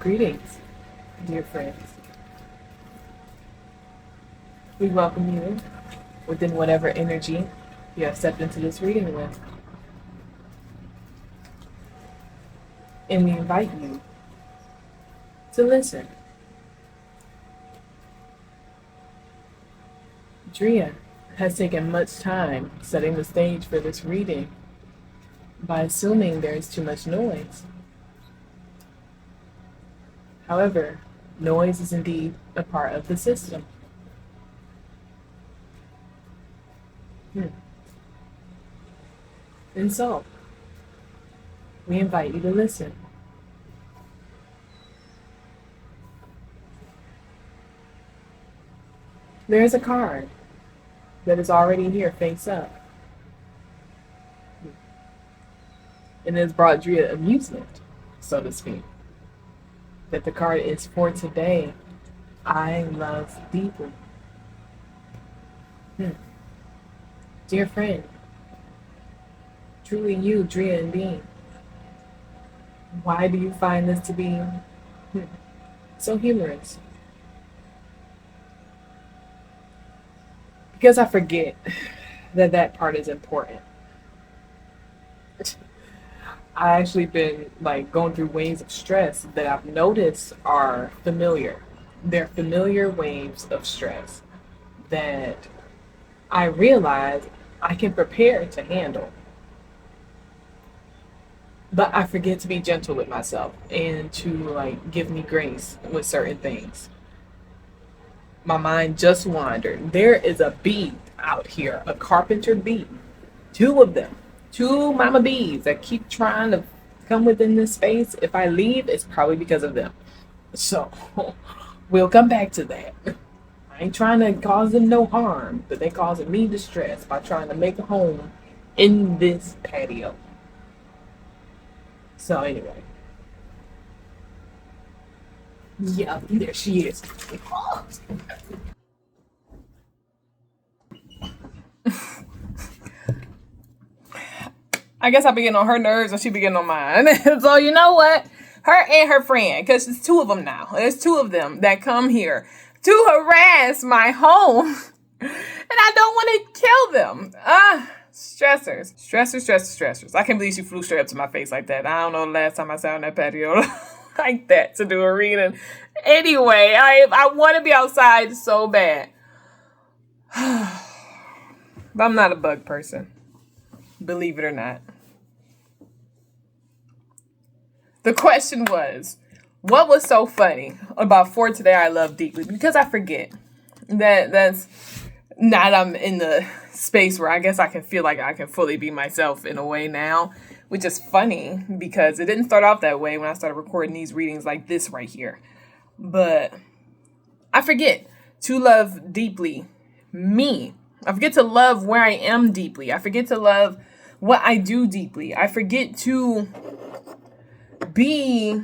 Greetings, dear friends. We welcome you within whatever energy you have stepped into this reading with. And we invite you to listen. Drea has taken much time setting the stage for this reading by assuming there is too much noise. However, noise is indeed a part of the system. And so, we invite you to listen. There is a card that is already here face up. And it has brought Drea amusement, so to speak. That the card is for today. I love deeply. Dear friend, truly you, Drea indeed. Why do you find this to be so humorous? Because I forget that part is important. I actually been like going through waves of stress that I've noticed are familiar. They're familiar waves of stress that I realize I can prepare to handle. But I forget to be gentle with myself and to like give me grace with certain things. My mind just wandered. There is a bee out here, a carpenter bee. Two of them. Two mama bees that keep trying to come within this space. If I leave, it's probably because of them. So we'll come back to that. I ain't trying to cause them no harm, but they causing me distress by trying to make a home in this patio. So anyway. Yeah, there she is. I guess I be getting on her nerves and she be getting on mine. So you know what? Her and her friend, because it's two of them now. There's two of them that come here to harass my home. And I don't want to kill them. Stressors. I can't believe she flew straight up to my face like that. I don't know the last time I sat on that patio like that to do a reading. Anyway, I want to be outside so bad. But I'm not a bug person. Believe it or not. The question was, what was so funny about For Today I Love Deeply? Because I forget that's not I'm in the space where I guess I can feel like I can fully be myself in a way now, which is funny because it didn't start off that way when I started recording these readings like this right here. But I forget to love deeply me. I forget to love where I am deeply. I forget to love what I do deeply. I forget to be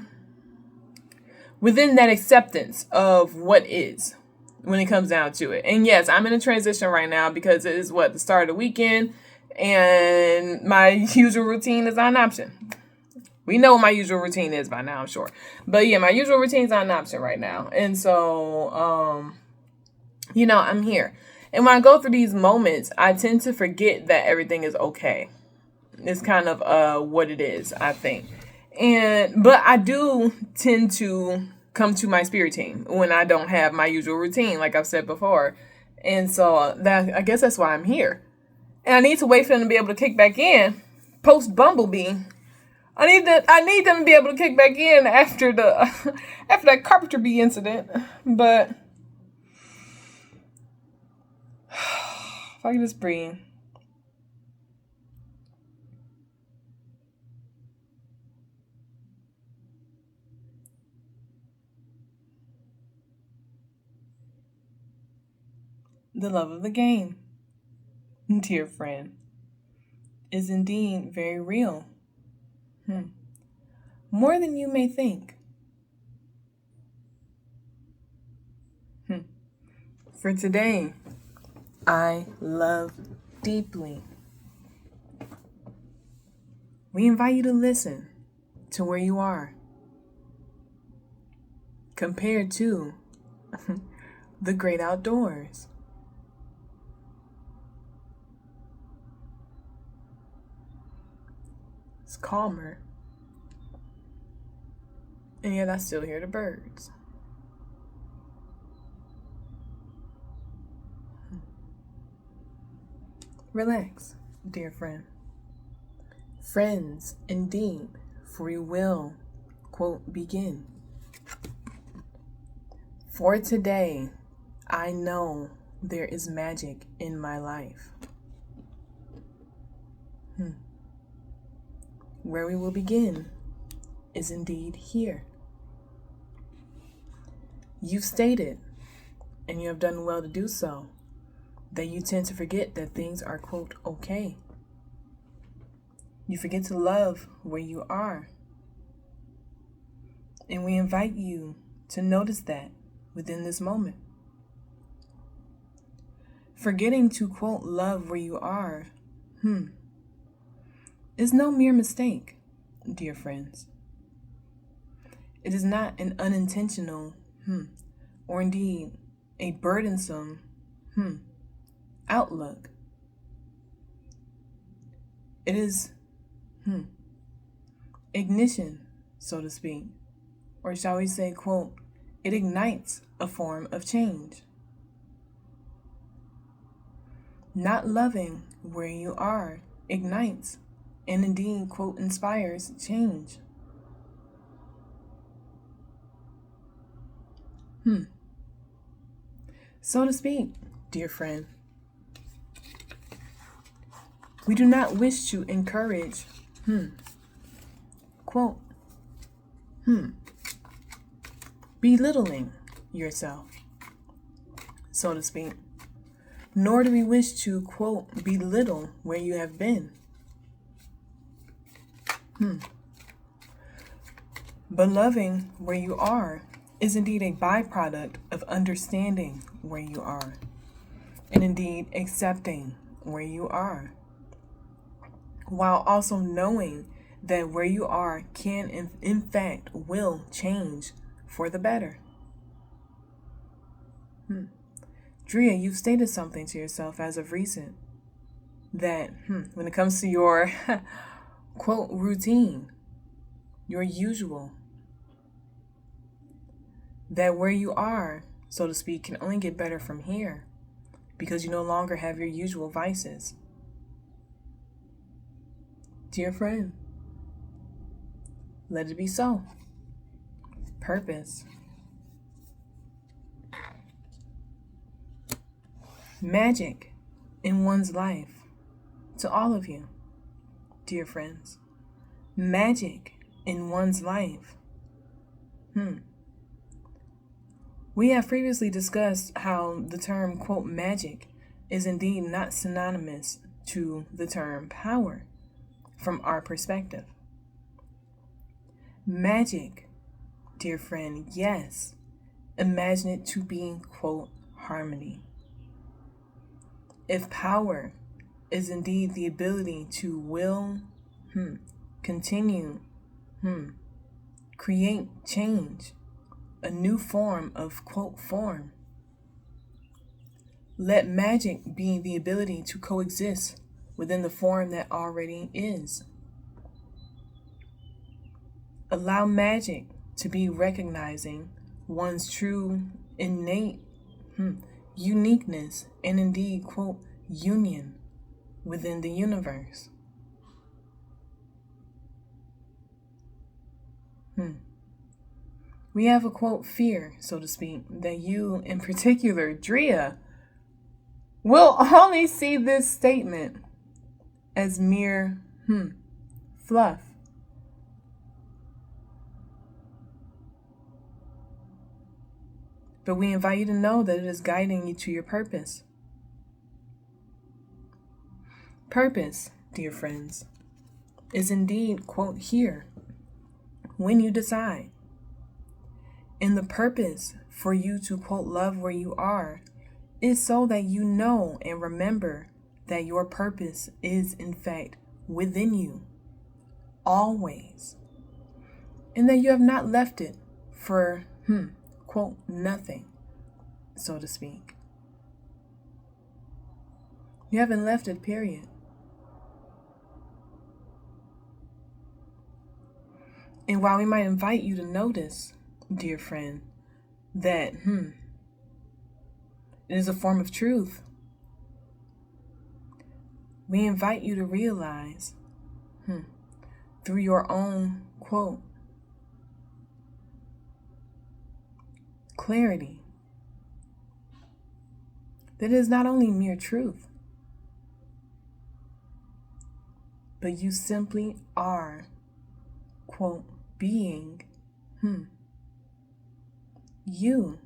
within that acceptance of what is when it comes down to it. And yes, I'm in a transition right now because it is the start of the weekend and my usual routine is not an option. We know what my usual routine is by now, I'm sure. But yeah, my usual routine is not an option right now. And so, I'm here. And when I go through these moments, I tend to forget that everything is okay. It's kind of what it is, I think. But I do tend to come to my spirit team when I don't have my usual routine, like I've said before. And so I guess that's why I'm here. And I need to wait for them to be able to kick back in post Bumblebee. I need them to be able to kick back in after that carpenter bee incident. But if I can just breathe. The love of the game, dear friend, is indeed very real. More than you may think. For today, I love deeply. We invite you to listen to where you are. compared to the great outdoors. It's calmer. And yet I still hear the birds. Relax, dear friend. Friends, indeed, free will, quote, begin. For today, I know there is magic in my life. Where we will begin is indeed here. You've stated, and you have done well to do so, that you tend to forget that things are, quote, okay. You forget to love where you are. And we invite you to notice that within this moment. Forgetting to, quote, love where you are, is no mere mistake, dear friends. It is not an unintentional, or indeed a burdensome, outlook. It is, ignition, so to speak, or shall we say, quote, it ignites a form of change. Not loving where you are ignites and indeed, quote, inspires change. So to speak, dear friend, we do not wish to encourage, quote, belittling yourself, so to speak, nor do we wish to, quote, belittle where you have been. But loving where you are is indeed a byproduct of understanding where you are, and indeed accepting where you are, while also knowing that where you are can, in fact, will change for the better. Drea, you've stated something to yourself as of recent, that when it comes to your, quote, routine, your usual, that where you are, so to speak, can only get better from here because you no longer have your usual vices. Dear friend, let it be so. Purpose. Magic in one's life. To all of you, dear friends. Magic in one's life. We have previously discussed how the term, quote, magic is indeed not synonymous to the term power from our perspective. Magic, dear friend, yes, imagine it to be, quote, harmony. If power is indeed the ability to will, continue, create change, a new form of, quote, form. Let magic be the ability to coexist within the form that already is. Allow magic to be recognizing one's true, innate, uniqueness and indeed, quote, union within the universe. We have a, quote, fear, so to speak, that you, in particular, Drea, will only see this statement as mere, fluff. But we invite you to know that it is guiding you to your purpose. Purpose, dear friends, is indeed, quote, here, when you decide. And the purpose for you to, quote, love where you are is so that you know and remember that your purpose is, in fact, within you, always. And that you have not left it for quote, nothing, so to speak. You haven't left it, period. And while we might invite you to notice, dear friend, that, it is a form of truth, we invite you to realize, through your own, quote, clarity, that it is not only mere truth, but you simply are, quote, being, you,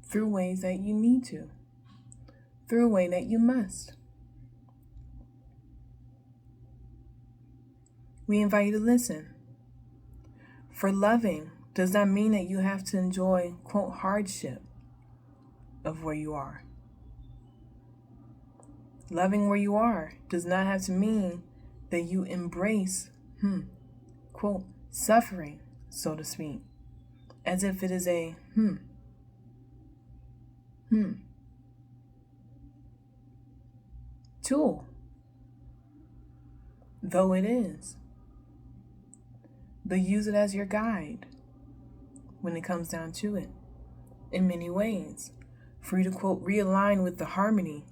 through ways that you need to, through a way that you must. We invite you to listen. For loving does not mean that you have to enjoy, quote, hardship of where you are. Loving where you are does not have to mean that you embrace, quote, suffering, so to speak, as if it is a, tool, though it is. But use it as your guide when it comes down to it, in many ways, for you to, quote, realign with the harmony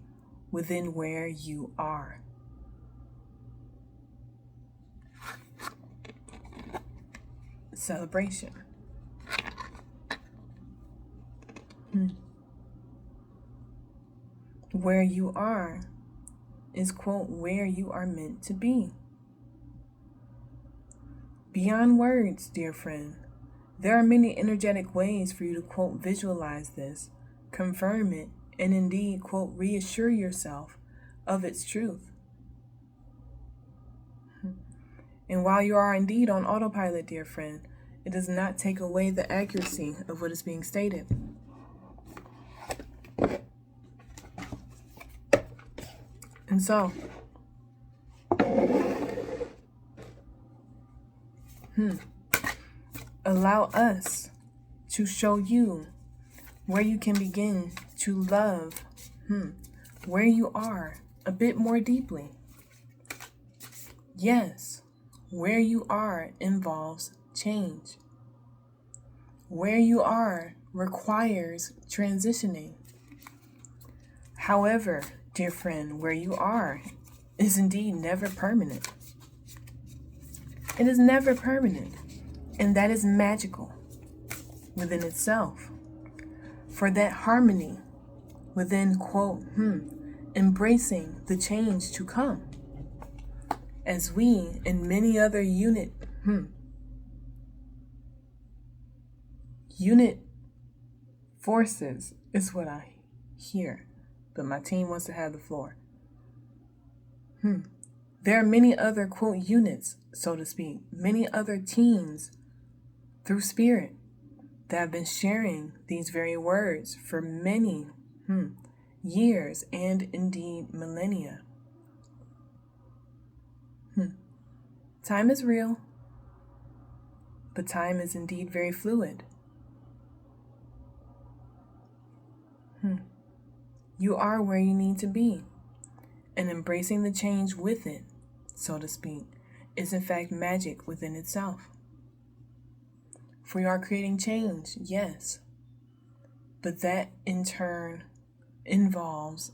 within where you are. Celebration. Where you are is, quote, where you are meant to be. Beyond words, dear friend, there are many energetic ways for you to, quote, visualize this, confirm it, and indeed, quote, reassure yourself of its truth. And while you are indeed on autopilot, dear friend, it does not take away the accuracy of what is being stated. And so, allow us to show you where you can begin to love where you are a bit more deeply. Yes, where you are involves change. Where you are requires transitioning. However, dear friend, where you are is indeed never permanent. It is never permanent, and that is magical within itself. For that harmony within, quote, embracing the change to come, as we and many other unit forces is what I hear, but my team wants to have the floor. There are many other, quote, units, so to speak, many other teams through spirit that have been sharing these very words for many years and indeed millennia. Time is real, but time is indeed very fluid. You are where you need to be, and embracing the change with it, so to speak, is in fact magic within itself. For you are creating change, yes, but that in turn involves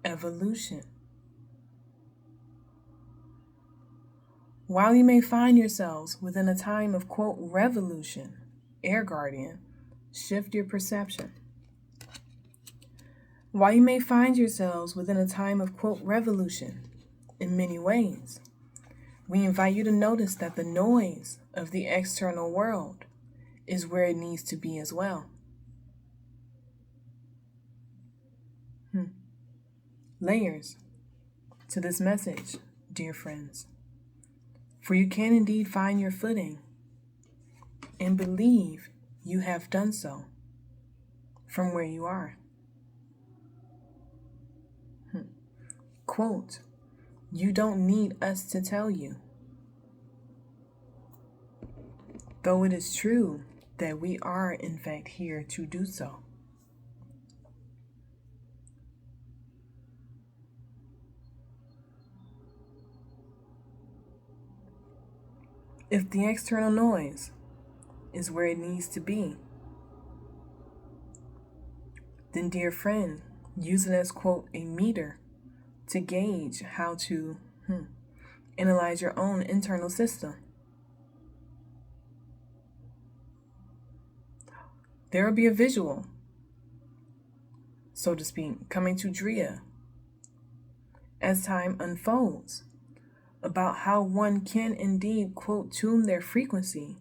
evolution. While you may find yourselves within a time of, quote, revolution, Air Guardian, shift your perception. While you may find yourselves within a time of, quote, revolution in many ways, we invite you to notice that the noise of the external world is where it needs to be as well. Layers to this message, dear friends. For you can indeed find your footing and believe you have done so from where you are. Quote, you don't need us to tell you. Though it is true that we are, in fact, here to do so. If the external noise is where it needs to be, then, dear friend, use it as, quote, a meter to gauge how to analyze your own internal system. There will be a visual, so to speak, coming to XO'DRIA as time unfolds about how one can indeed, quote, tune their frequency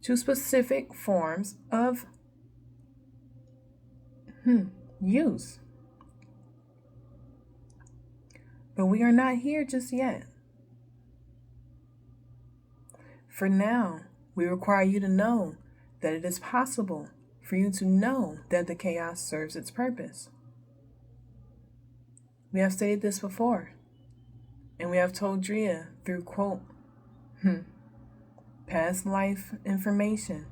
to specific forms of use. But we are not here just yet. For now, we require you to know that it is possible for you to know that the chaos serves its purpose. We have stated this before, and we have told XO'DRIA through, quote, past life information,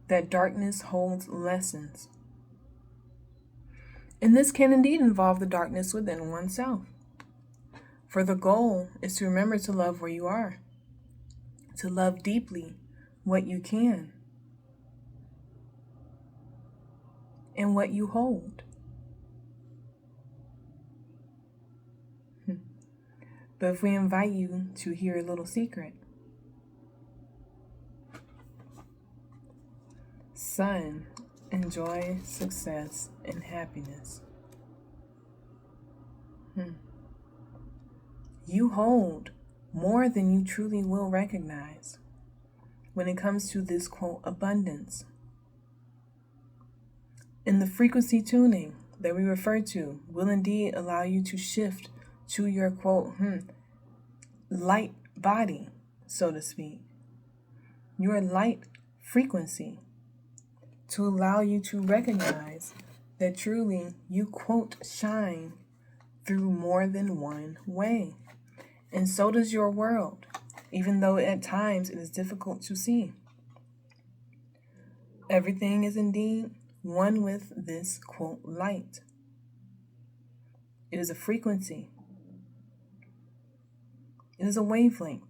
that darkness holds lessons. And this can indeed involve the darkness within oneself. For the goal is to remember to love where you are, to love deeply what you can, and what you hold. But if we invite you to hear a little secret, son, enjoy success and happiness. You hold more than you truly will recognize when it comes to this, quote, abundance. And the frequency tuning that we refer to will indeed allow you to shift to your, quote, light body, so to speak, your light frequency, to allow you to recognize that truly you, quote, shine through more than one way. And so does your world, even though at times it is difficult to see. Everything is indeed one with this, quote, light. It is a frequency. It is a wavelength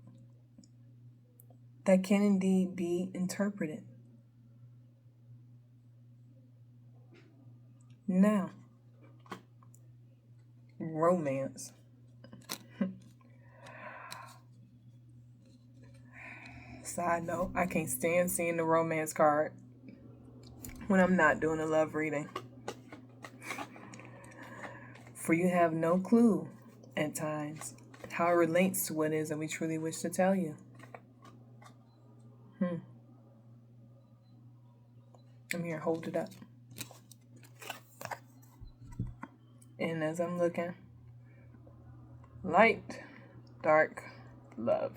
that can indeed be interpreted. Now, romance. Side note, I can't stand seeing the romance card when I'm not doing a love reading. For you have no clue at times how it relates to what it is that we truly wish to tell you. I'm here, hold it up. And as I'm looking, light, dark, love.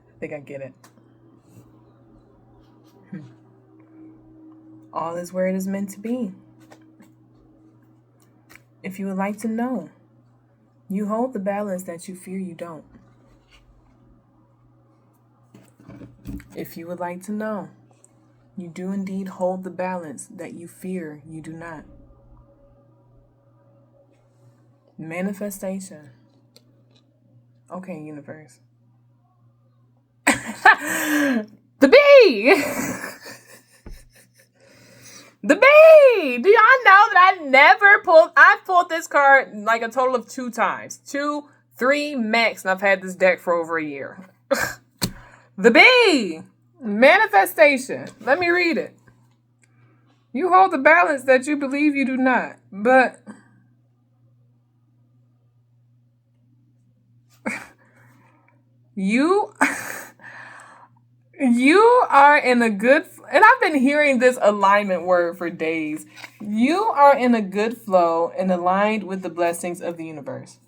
I think I get it. All is where it is meant to be. If you would like to know, you hold the balance that you fear you don't. If you would like to know, you do indeed hold the balance that you fear you do not. Manifestation. Okay, universe. The bee! The bee! Do y'all know that I've pulled this card like a total of 2 times. 2, 3 max, and I've had this deck for over a year. The bee! Manifestation. Let me read it. You hold the balance that you believe you do not, but you are in a good, and I've been hearing this alignment word for days. You are in a good flow and aligned with the blessings of the universe.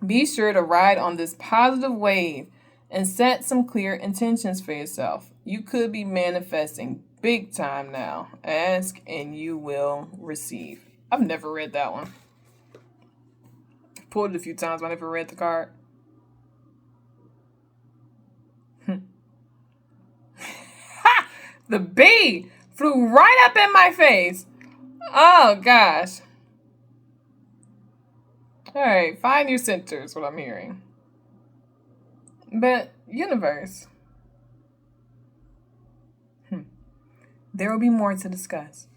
Be sure to ride on this positive wave and set some clear intentions for yourself. You could be manifesting big time now. Ask and you will receive. I've never read that one. Pulled it a few times, but I never read the card. The bee flew right up in my face. Oh, gosh. All right, find your center is what I'm hearing. But, universe, there will be more to discuss.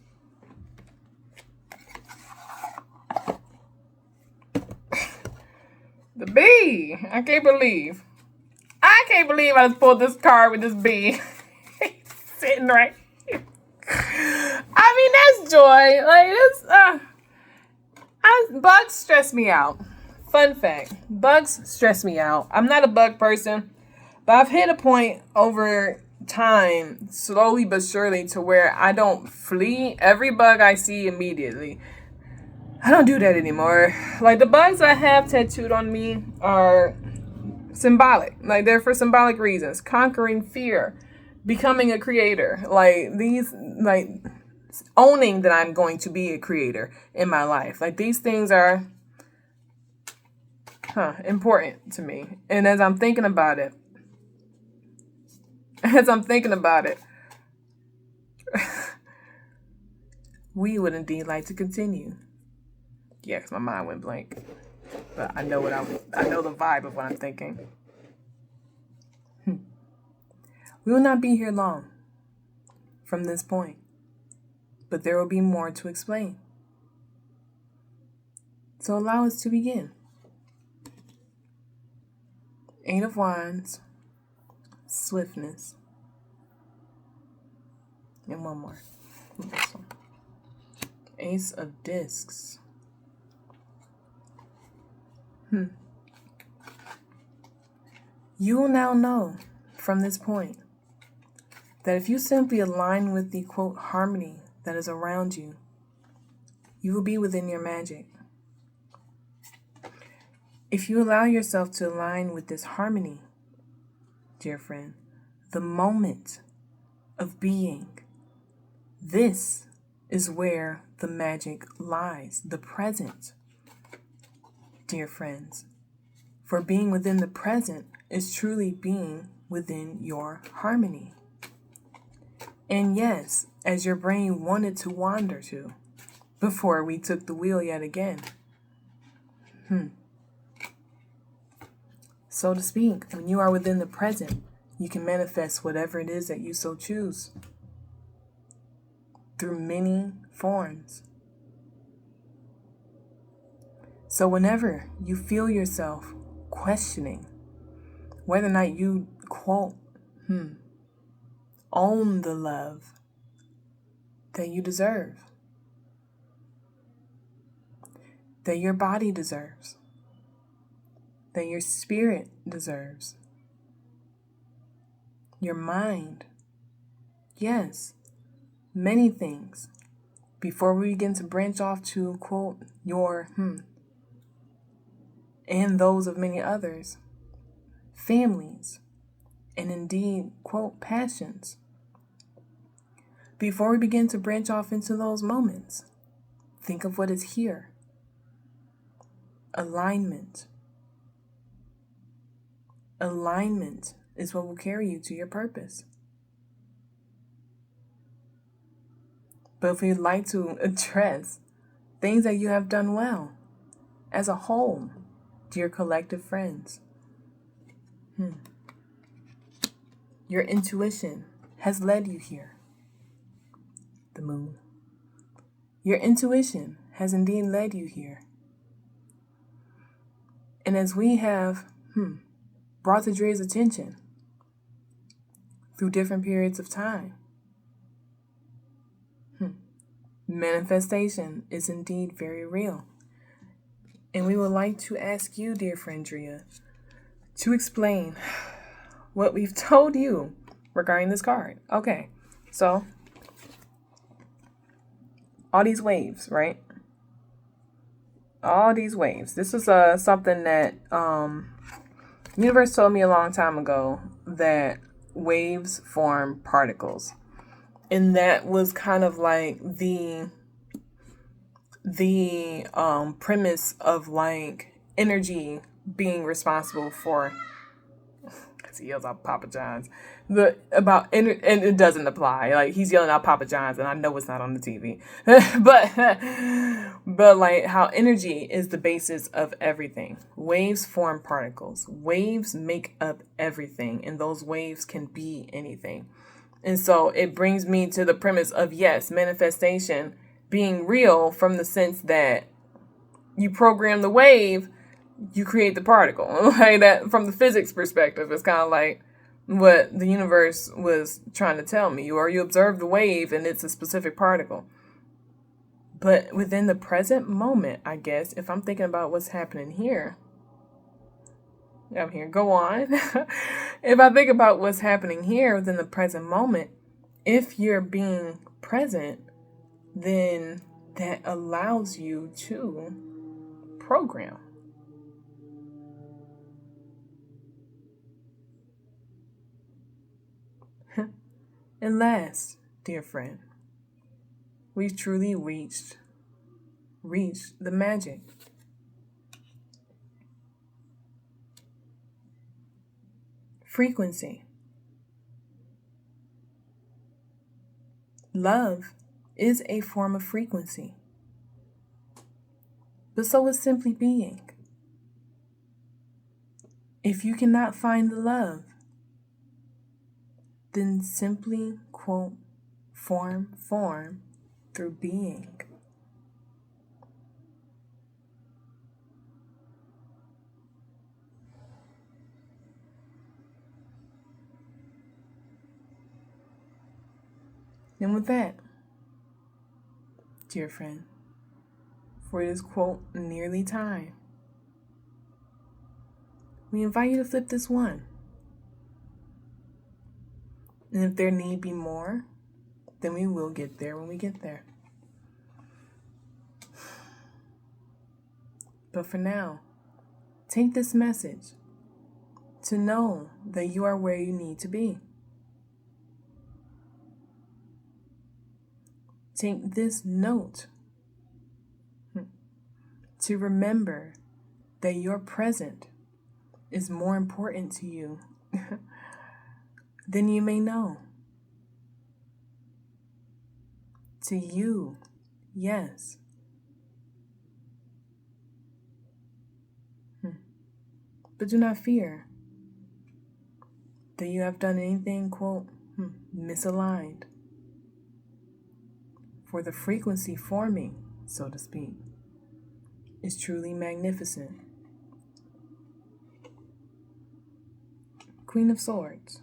The bee. I can't believe I just pulled this card with this bee sitting right here. I mean, that's joy. Like, bugs stress me out. Fun fact, bugs stress me out. I'm not a bug person, but I've hit a point over time, slowly but surely, to where I don't flee every bug I see immediately. I don't do that anymore. Like, the bugs I have tattooed on me are symbolic. Like, they're for symbolic reasons. Conquering fear, becoming a creator. Like, these, like, owning that I'm going to be a creator in my life. Like, these things are important to me. And as I'm thinking about it, we would indeed like to continue. Yeah, because my mind went blank. But I know the vibe of what I'm thinking. We will not be here long from this point, but there will be more to explain. So allow us to begin. 8 of Wands, swiftness, and one more. Ace of Discs. You will now know from this point that if you simply align with the, quote, harmony that is around you, you will be within your magic. If you allow yourself to align with this harmony, dear friend, the moment of being, this is where the magic lies, the present. Dear friends, for being within the present is truly being within your harmony. And yes, as your brain wanted to wander to before we took the wheel yet again. So to speak, when you are within the present, you can manifest whatever it is that you so choose through many forms. So whenever you feel yourself questioning whether or not you, quote, own the love that you deserve, that your body deserves, that your spirit deserves, your mind, yes, many things, before we begin to branch off to, quote, your, and those of many others, families, and indeed, quote, passions. Before we begin to branch off into those moments, think of what is here. Alignment. Alignment is what will carry you to your purpose. But if you'd like to address things that you have done well as a whole, dear collective friends, your intuition has led you here. The moon. Your intuition has indeed led you here. And as we have brought the Dria's attention through different periods of time, manifestation is indeed very real. And we would like to ask you, dear friend Dria, to explain what we've told you regarding this card. Okay, so all these waves, right? All these waves. This is something that universe told me a long time ago, that waves form particles. And that was kind of like the premise of like energy being responsible for because he yells out Papa John's. And it doesn't apply. Like, he's yelling out Papa John's, and I know it's not on the TV. but like how energy is the basis of everything. Waves form particles. Waves make up everything, and those waves can be anything. And so it brings me to the premise of, yes, manifestation being real from the sense that you program the wave, you create the particle. Like that, from the physics perspective, it's kind of like what the universe was trying to tell me. Or you observe the wave and it's a specific particle. But within the present moment, I guess, if I'm thinking about what's happening here, I'm here, go on. If I think about what's happening here within the present moment, if you're being present, then that allows you to program. And last, dear friend, we've truly reached the magic. Frequency. Love is a form of frequency, but so is simply being. If you cannot find the love, then simply, quote, form through being. And with that, dear friend, for it is, quote, nearly time, we invite you to flip this one. And if there need be more, then we will get there when we get there. But for now, take this message to know that you are where you need to be. Take this note to remember that your present is more important to you than you may know. To you, yes. But do not fear that you have done anything, quote, misaligned. For the frequency forming, so to speak, is truly magnificent. Queen of Swords.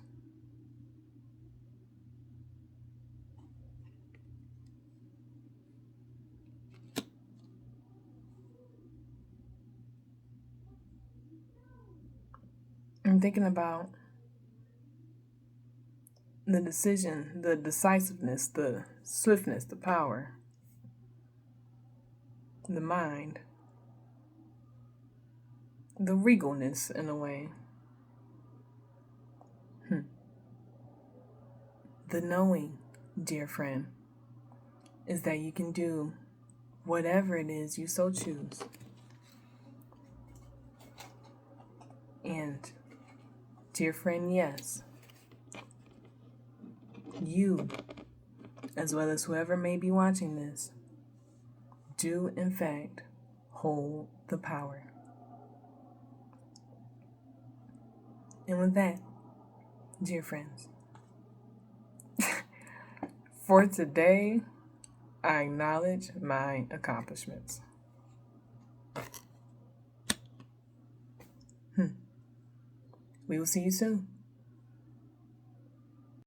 I'm thinking about the decision, the decisiveness, the swiftness, the power, the mind, the regalness in a way. The knowing, dear friend, is that you can do whatever it is you so choose. And, dear friend, yes, you, as well as whoever may be watching this, do in fact hold the power. And with that, dear friends, for today, I acknowledge my accomplishments. We will see you soon.